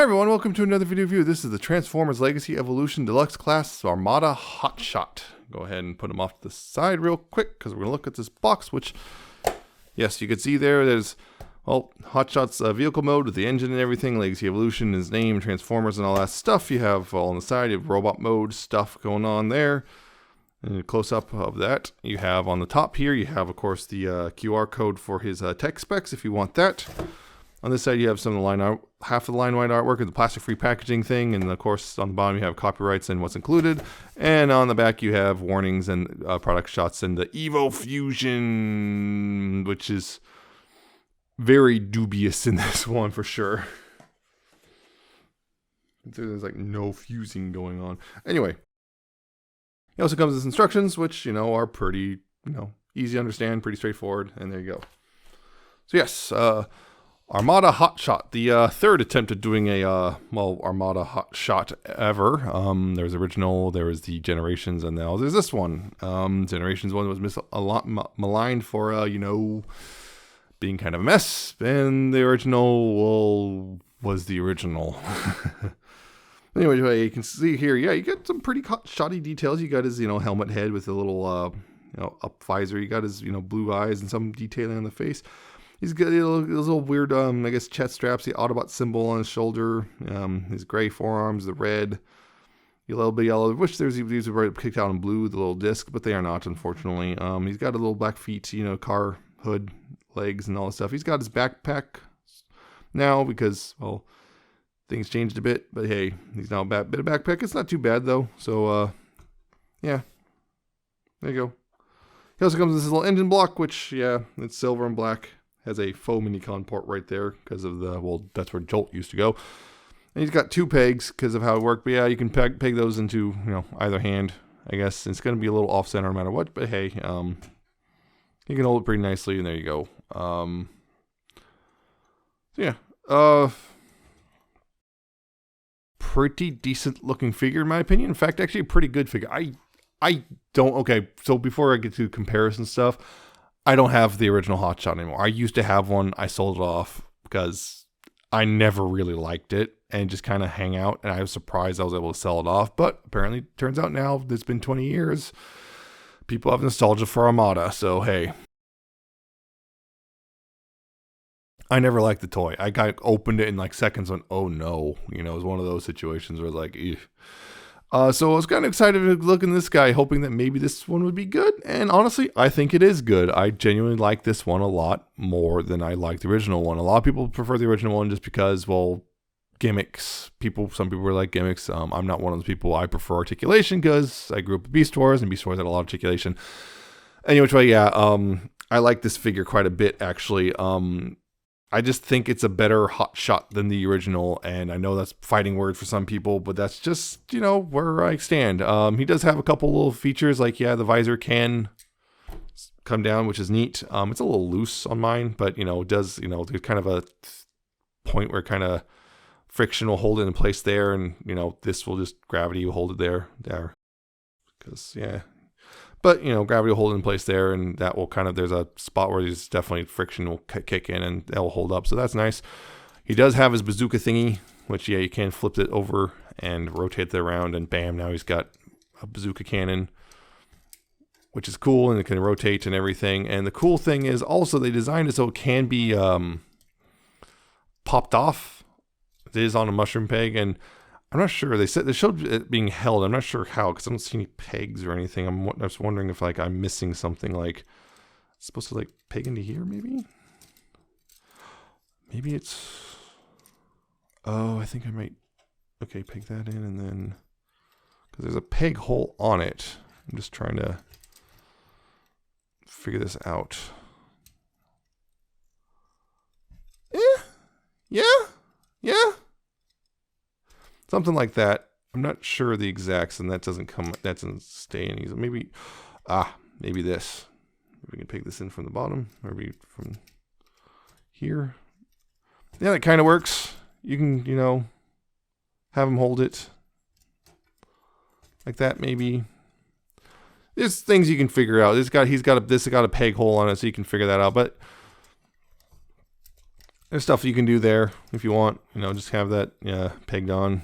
Hi everyone, welcome to another video review. This is the Transformers Legacy Evolution Deluxe Class Armada Hot Shot. Go ahead and put them off to the side real quick because we're going to look at this box, which, yes, you can see there's, well, Hot Shot's vehicle mode with the engine and everything, Legacy Evolution, his name, Transformers and all that stuff. You have all on the side, you have robot mode stuff going on there. And a close-up of that. You have on the top here, you have, of course, the QR code for his tech specs if you want that. On this side, you have some of the line art, half of the line-wide artwork and the plastic-free packaging thing, and of course, on the bottom you have copyrights and what's included. And on the back, you have warnings and product shots and the Evo Fusion, which is very dubious in this one for sure. There's like no fusing going on. Anyway, it also comes with instructions, which are pretty easy to understand, pretty straightforward, and there you go. So yes. Armada Hot Shot, the third attempt at doing a, Armada Hot Shot ever. There was original, there was the Generations, and now there's this one. Generations one was a lot maligned for, being kind of a mess, and the original, well, was the original. Anyway, you can see here, yeah, you got some pretty shoddy details. You got his, helmet head with a little, up visor. You got his, blue eyes and some detailing on the face. He's got those little weird, I guess, chest straps, the Autobot symbol on his shoulder, his gray forearms, the red, a little bit yellow. I wish these were kicked out in blue, the little disc, but they are not, unfortunately. He's got a little black feet, car hood, legs, and all this stuff. He's got his backpack now because, well, things changed a bit, but hey, he's now a bit of backpack. It's not too bad, though, so, yeah, there you go. He also comes with this little engine block, which, yeah, it's silver and black. Has a faux minicon port right there because of the, well, that's where Jolt used to go. And he's got two pegs because of how it worked. But yeah, you can peg those into, either hand, I guess. It's going to be a little off center no matter what. But hey, you can hold it pretty nicely, and there you go. So yeah, pretty decent looking figure in my opinion. In fact, actually a pretty good figure. Okay, so before I get to comparison stuff, I don't have the original Hot Shot anymore. I used to have one. I sold it off because I never really liked it and just kind of hang out. And I was surprised I was able to sell it off. But apparently, it turns out now, it's been 20 years. People have nostalgia for Armada. So, hey. I never liked the toy. I opened it in like seconds and went, oh no. It was one of those situations where like, ew. So I was kind of excited to look in this guy, hoping that maybe this one would be good. And honestly, I think it is good. I genuinely like this one a lot more than I like the original one. A lot of people prefer the original one just because, well, gimmicks. Some people were like gimmicks. I'm not one of those people. I prefer articulation because I grew up with Beast Wars, and Beast Wars had a lot of articulation. Anyway, yeah, I like this figure quite a bit, actually. I just think it's a better Hot Shot than the original, and I know that's a fighting word for some people, but that's just, where I stand. He does have a couple little features, like, yeah, the visor can come down, which is neat. It's a little loose on mine, but, it does, there's kind of a point where kind of friction will hold it in place there, and, this will just, gravity will hold it there, because, yeah. But, gravity will hold it in place there, and that will there's a spot where there's definitely friction will kick in, and that will hold up, so that's nice. He does have his bazooka thingy, which, yeah, you can flip it over and rotate it around, and bam, now he's got a bazooka cannon, which is cool, and it can rotate and everything. And the cool thing is also they designed it so it can be popped off. It is on a mushroom peg, and I'm not sure. They showed it being held. I'm not sure how because I don't see any pegs or anything. I'm just wondering if I'm missing something. Like it's supposed to peg into here, maybe. Maybe it's. Oh, I think I might. Okay, peg that in, and then because there's a peg hole on it. I'm just trying to figure this out. Yeah. Something like that. I'm not sure the exacts, and that doesn't stay in easy. Maybe this. We can pick this in from the bottom, or maybe from here. Yeah, that kind of works. You can, have him hold it like that, maybe. There's things you can figure out. This got a peg hole on it, so you can figure that out. But There's stuff you can do there if you want. Just have that pegged on.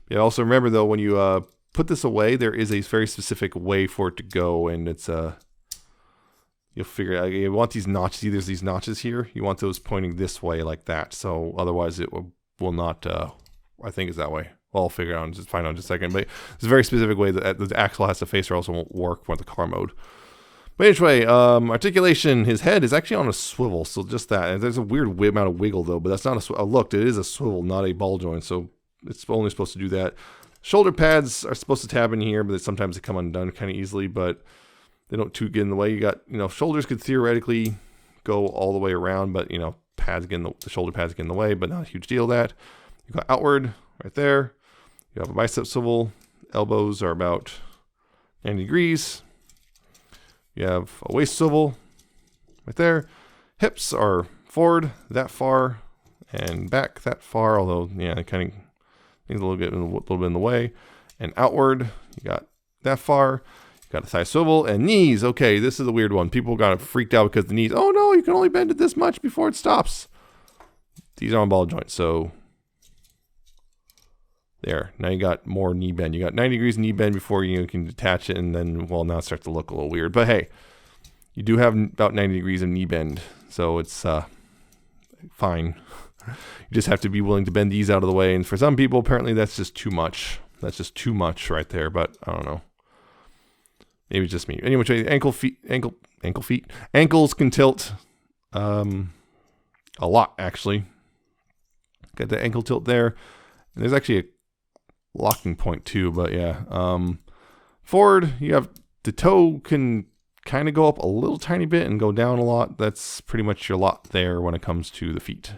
Yeah. Also remember though, when you put this away, there is a very specific way for it to go, and it's you'll figure out. You want these notches. See, there's these notches here. You want those pointing this way like that. So otherwise, it will not. I think it's that way. Well, I'll figure it out. Just find out in just a second. But it's a very specific way that the axle has to face, or else it won't work for the car mode. But anyway, articulation, his head is actually on a swivel, so just that. And there's a weird amount of wiggle, though, but that's not a swivel. Look, it is a swivel, not a ball joint, so it's only supposed to do that. Shoulder pads are supposed to tab in here, but sometimes they come undone kind of easily, but they don't get in the way. You got, shoulders could theoretically go all the way around, but, pads the shoulder pads get in the way, but not a huge deal that. You got outward right there. You have a bicep swivel. Elbows are about 90 degrees. You have a waist swivel right there. Hips are forward that far and back that far, although, it kind of things a little bit in the way. And outward, you got that far. You got a thigh swivel and knees. Okay, this is a weird one. People got freaked out because the knees, oh no, you can only bend it this much before it stops. These are on ball joints, so there. Now you got more knee bend. You got 90 degrees knee bend before you can detach it, and then, well, now it starts to look a little weird. But hey, you do have about 90 degrees of knee bend, so it's fine. You just have to be willing to bend these out of the way, and for some people, apparently that's just too much. That's just too much right there, but I don't know. Maybe it's just me. Anyway, ankles can tilt a lot, actually. Got the ankle tilt there. And there's actually a locking point too, but yeah. Forward, you have the toe can kind of go up a little tiny bit and go down a lot. That's pretty much your lot there when it comes to the feet.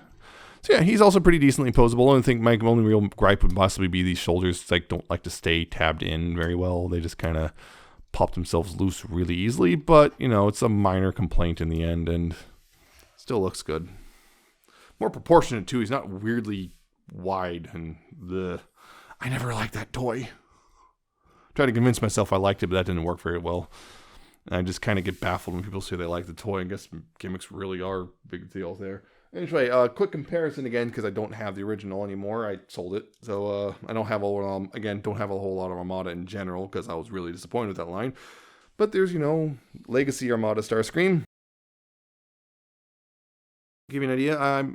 So yeah, he's also pretty decently posable. I think my only real gripe would possibly be these shoulders don't like to stay tabbed in very well. They just kind of pop themselves loose really easily, but it's a minor complaint in the end and still looks good. More proportionate too. He's not weirdly wide and I never liked that toy. Tried to convince myself I liked it, but that didn't work very well. And I just kind of get baffled when people say they like the toy. I guess gimmicks really are a big deal there. Anyway, quick comparison again, because I don't have the original anymore. I sold it, so I don't have don't have a whole lot of Armada in general, because I was really disappointed with that line. But there's Legacy Armada Starscream. Give you an idea.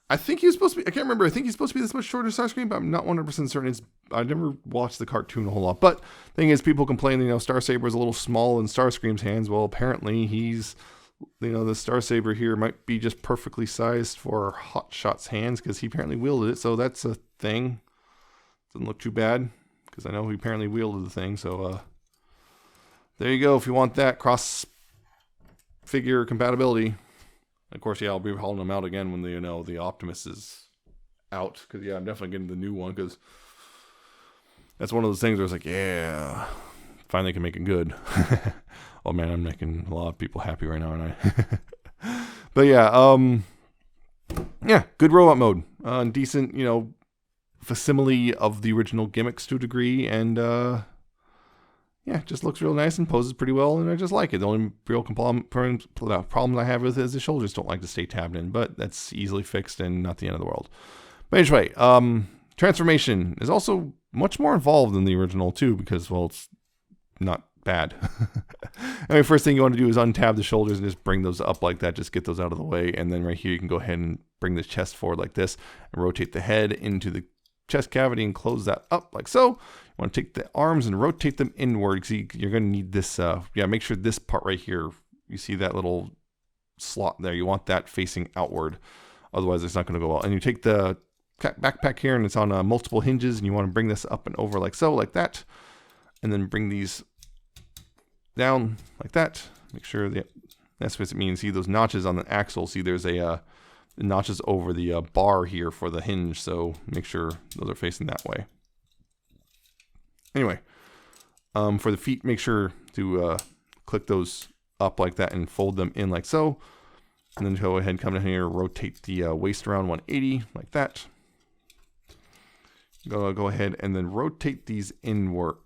I think he was supposed to be. I can't remember. I think he's supposed to be this much shorter Starscream, but I'm not 100% certain. I never watched the cartoon a whole lot. But the thing is, people complain, Starsaber is a little small in Starscream's hands. Well, apparently he's, the Starsaber here might be just perfectly sized for Hot Shot's hands, because he apparently wielded it. So that's a thing. Doesn't look too bad, because I know he apparently wielded the thing. So there you go. If you want that cross figure compatibility. Of course, I'll be hauling them out again when the Optimus is out. Because, I'm definitely getting the new one. Because that's one of those things where it's like, yeah, finally can make it good. Oh, man, I'm making a lot of people happy right now, aren't I? But, yeah, good robot mode. Decent, facsimile of the original gimmicks to a degree. And, yeah, just looks real nice and poses pretty well, and I just like it. The only real problem I have with it is the shoulders don't like to stay tabbed in, but that's easily fixed and not the end of the world. But anyway, transformation is also much more involved than the original too, because, well, it's not bad. First thing you want to do is untab the shoulders and just bring those up like that. Just get those out of the way, and then right here you can go ahead and bring the chest forward like this and rotate the head into the chest cavity and close that up like so. You want to take the arms and rotate them inward. See, you're going to need this. Make sure this part right here, you see that little slot there. You want that facing outward. Otherwise, it's not going to go well. And you take the backpack here, and it's on multiple hinges, and you want to bring this up and over like so, like that. And then bring these down like that. Make sure that's what it means. See those notches on the axle. See, there's a notches over the bar here for the hinge, so make sure those are facing that way. Anyway, for the feet, make sure to click those up like that and fold them in like so, and then go ahead and come down here, rotate the waist around 180 like that. Go ahead and then rotate these inward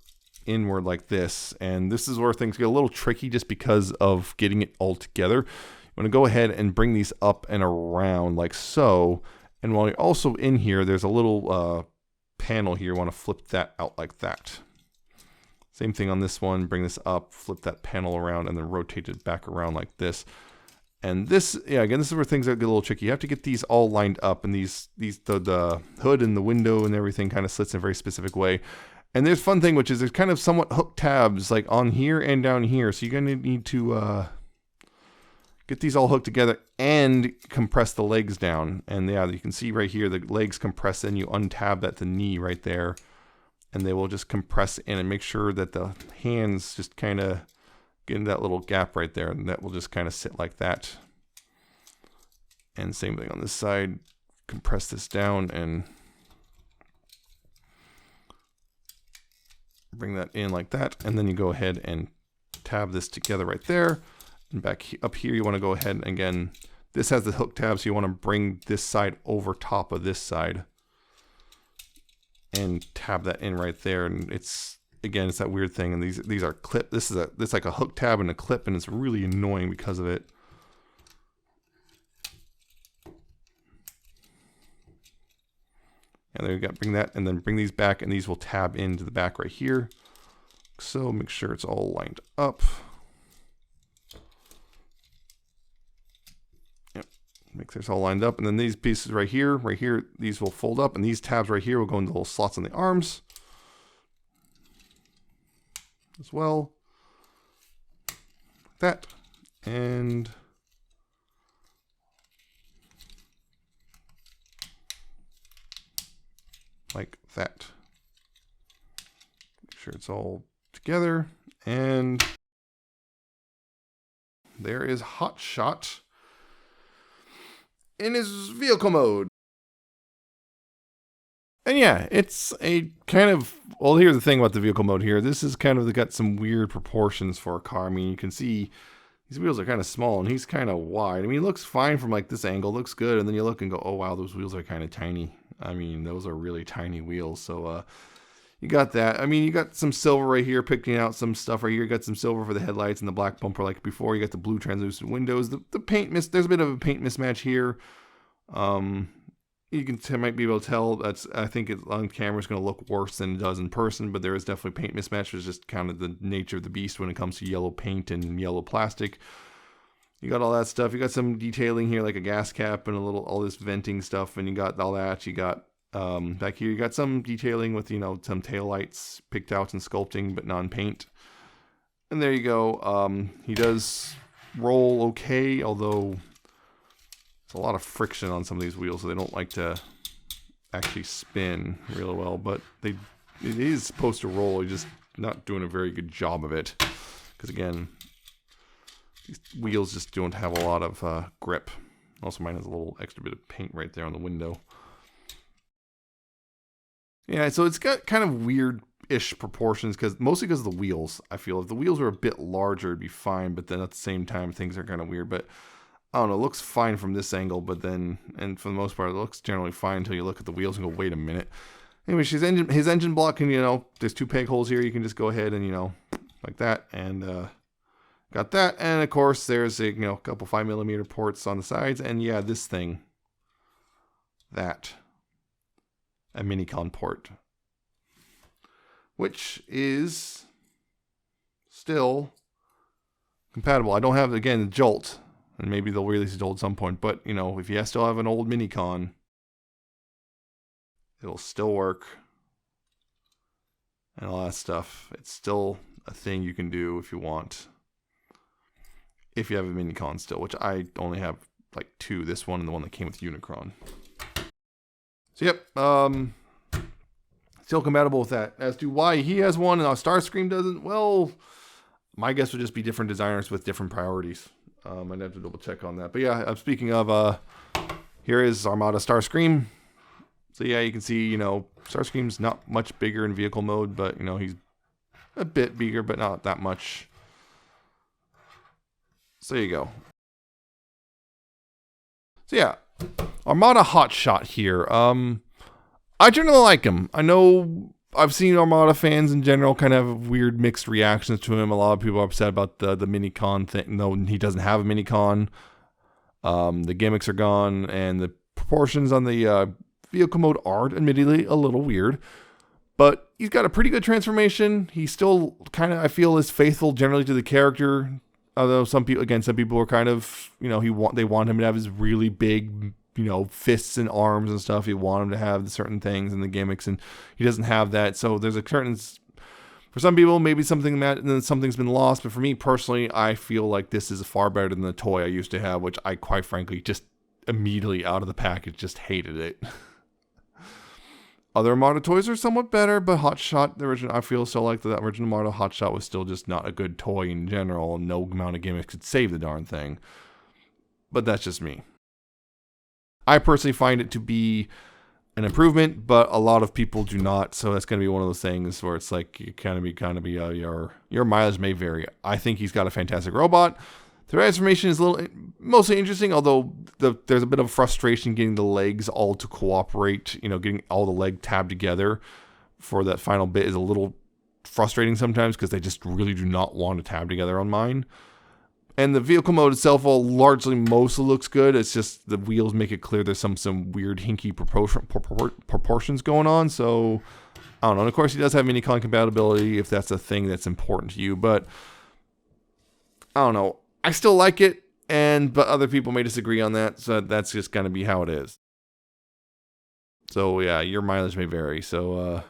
like this, and this is where things get a little tricky just because of getting it all together. I'm going to go ahead and bring these up and around like so. And while you're also in here, there's a little panel here. You want to flip that out like that. Same thing on this one. Bring this up, flip that panel around, and then rotate it back around like this. And this, yeah, again, this is where things get a little tricky. You have to get these all lined up, and the hood and the window and everything kind of slits in a very specific way. And there's fun thing, which is there's kind of somewhat hook tabs like on here and down here. So you're going to need to get these all hooked together and compress the legs down. And yeah, you can see right here, the legs compress and you untab that to knee right there. And they will just compress in and make sure that the hands just kind of get in that little gap right there. And that will just kind of sit like that. And same thing on this side. Compress this down and bring that in like that. And then you go ahead and tab this together right there. And back up here, you want to go ahead and again, this has the hook tab. So you want to bring this side over top of this side. And tab that in right there, and it's again, it's that weird thing. And these are clip. This is like a hook tab and a clip, and it's really annoying because of it. And there you go. Bring that, and then bring these back, and these will tab into the back right here. So make sure it's all lined up. Make sure it's all lined up, and then these pieces right here, these will fold up, and these tabs right here will go into little slots on the arms as well. Like that, and like that. Make sure it's all together, and there is Hot Shot in his vehicle mode. And yeah, it's a kind of, well, here's the thing about the vehicle mode here. This is kind of got some weird proportions for a car. I mean, you can see these wheels are kind of small and he's kind of wide. I mean, he looks fine from like this angle, looks good. And then you look and go, oh wow, those wheels are kind of tiny. I mean, those are really tiny wheels. So you got that. I mean, you got some silver right here, picking out some stuff right here. You got some silver for the headlights and the black bumper like before. You got the blue translucent windows. The paint there's a bit of a paint mismatch here. You might be able to tell that's, I think it on camera is going to look worse than it does in person, but there is definitely paint mismatch. It's just kind of the nature of the beast when it comes to yellow paint and yellow plastic. You got all that stuff. You got some detailing here, like a gas cap and all this venting stuff, and you got all that. You got back here, you got some detailing with, some tail lights picked out and sculpting, but non-paint. And there you go. He does roll okay, although there's a lot of friction on some of these wheels, so they don't like to actually spin really well. But it is supposed to roll. You're just not doing a very good job of it, because again, these wheels just don't have a lot of grip. Also, mine has a little extra bit of paint right there on the window. Yeah, so it's got kind of weird-ish proportions, mostly because of the wheels. I feel if the wheels were a bit larger, it'd be fine, but then at the same time, things are kind of weird. But I don't know, it looks fine from this angle, but then, and for the most part, it looks generally fine until you look at the wheels and go, wait a minute. Anyway, his engine block, and there's 2 peg holes here. You can just go ahead and, like that, and got that. And of course, there's a, couple 5mm ports on the sides, and yeah, this thing, a Minicon port, which is still compatible. I don't have, again, the Jolt, and maybe they'll release the Jolt at some point, but, if you still have an old Minicon, it'll still work, and all that stuff. It's still a thing you can do if you want, if you have a Minicon still, which I only have, like, 2, this one and the one that came with Unicron. So yep, still compatible with that. As to why he has one and Starscream doesn't, well, my guess would just be different designers with different priorities. I'd have to double check on that. But yeah, speaking of, here is Armada Starscream. So yeah, you can see, Starscream's not much bigger in vehicle mode, but he's a bit bigger, but not that much. So there you go. So yeah. Armada Hot Shot here. I generally like him. I know I've seen Armada fans in general kind of have weird mixed reactions to him. A lot of people are upset about the Minicon thing. No, he doesn't have a Minicon. The gimmicks are gone, and the proportions on the vehicle mode are admittedly a little weird. But he's got a pretty good transformation. He's still kind of, I feel, is faithful generally to the character. Although some people are kind of, they want him to have his really big, fists and arms and stuff. You want him to have certain things and the gimmicks, and he doesn't have that. So there's a certain, for some people, maybe something's been lost. But for me personally, I feel like this is far better than the toy I used to have, which I quite frankly just immediately out of the package just hated it. Other Armada toys are somewhat better, but Hot Shot, the original, I feel still like the original Armada Hot Shot was still just not a good toy in general. No amount of gimmicks could save the darn thing. But that's just me. I personally find it to be an improvement, but a lot of people do not. So that's going to be one of those things where it's like you your mileage may vary. I think he's got a fantastic robot. The transformation is mostly interesting, although there's a bit of frustration getting the legs all to cooperate. Getting all the leg tabbed together for that final bit is a little frustrating sometimes because they just really do not want to tab together on mine. And the vehicle mode itself, mostly looks good. It's just the wheels make it clear there's some weird hinky proportions going on. So I don't know. And of course, he does have Minicon compatibility if that's a thing that's important to you. But I don't know. I still like it, but other people may disagree on that, so that's just going to be how it is. So, yeah, your mileage may vary. So,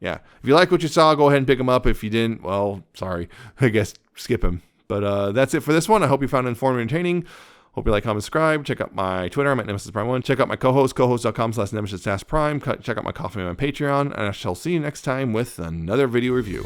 yeah. If you like what you saw, go ahead and pick them up. If you didn't, well, sorry. I guess skip him. But that's it for this one. I hope you found it informative and entertaining. Hope you like, comment, subscribe. Check out my Twitter. I'm at Nemesis Prime 1. Check out my co-host, cohost.com/Nemesis Prime. Check out my Coffee on Patreon. And I shall see you next time with another video review.